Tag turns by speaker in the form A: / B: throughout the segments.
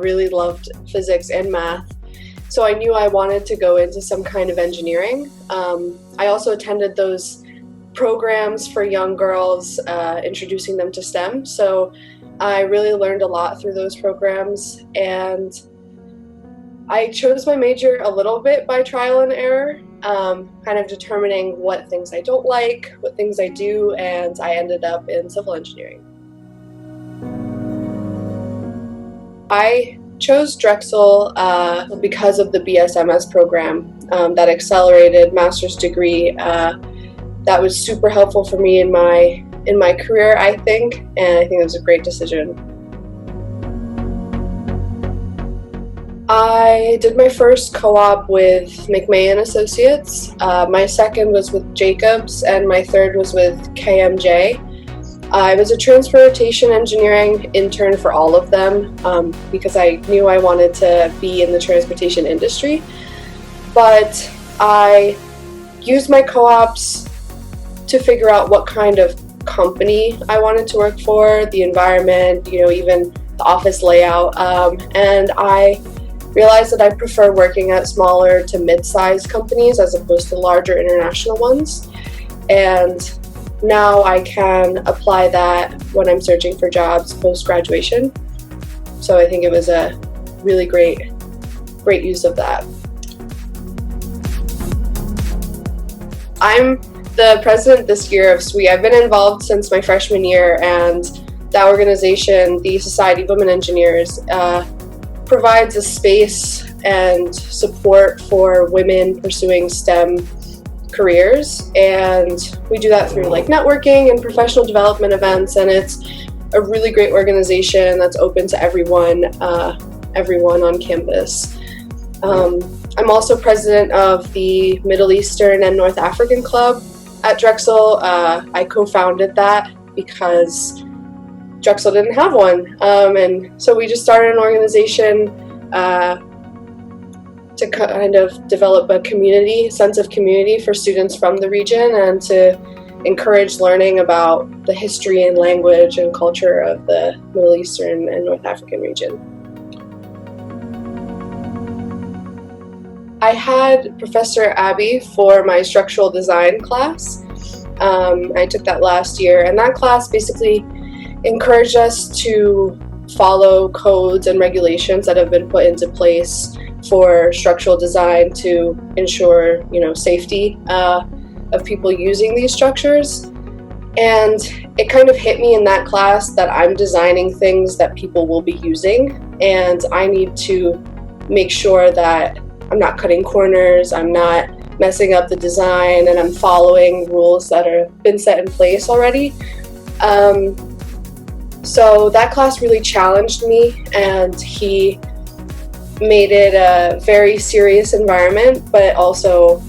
A: really loved physics and math. So I knew I wanted to go into some kind of engineering. I also attended those programs for young girls, introducing them to STEM. So I really learned a lot through those programs, and I chose my major a little bit by trial and error, kind of determining what things I don't like, what things I do, and I ended up in civil engineering. I chose Drexel because of the BSMS program, that accelerated master's degree. That was super helpful for me in my career, I think, and I think it was a great decision. I did my first co-op with McMahon Associates. My second was with Jacobs, and my third was with KMJ. I was a transportation engineering intern for all of them because I knew I wanted to be in the transportation industry. But I used my co-ops to figure out what kind of company I wanted to work for, the environment, even the office layout, and I realized that I prefer working at smaller to mid-sized companies as opposed to larger international ones. And now I can apply that when I'm searching for jobs post-graduation. So I think it was a really great use of that. I'm the president this year of SWE. I've been involved since my freshman year, and that organization, the Society of Women Engineers, provides a space and support for women pursuing STEM careers, and we do that through networking and professional development events, and it's a really great organization that's open to everyone on campus. I'm also president of the Middle Eastern and North African Club at Drexel. I co-founded that because Drexel didn't have one, and so we just started an organization to kind of develop a sense of community for students from the region, and to encourage learning about the history and language and culture of the Middle Eastern and North African region. I had Professor Abby for my structural design class. I took that last year, and that class basically encouraged us to follow codes and regulations that have been put into place for structural design to ensure, safety of people using these structures. And it kind of hit me in that class that I'm designing things that people will be using, and I need to make sure that I'm not cutting corners, I'm not messing up the design, and I'm following rules that have been set in place already. So that class really challenged me, and he made it a very serious environment, but also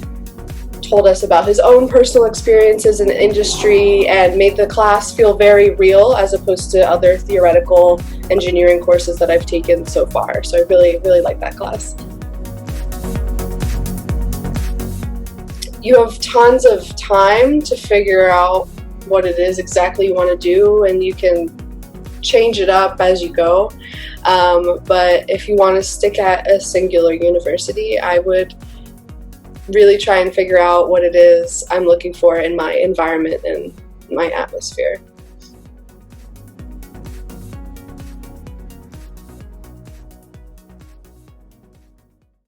A: told us about his own personal experiences in the industry and made the class feel very real as opposed to other theoretical engineering courses that I've taken so far. So I really, really like that class. You have tons of time to figure out what it is exactly you want to do, and you can change it up as you go. But if you want to stick at a singular university, I would really try and figure out what it is I'm looking for in my environment and my atmosphere.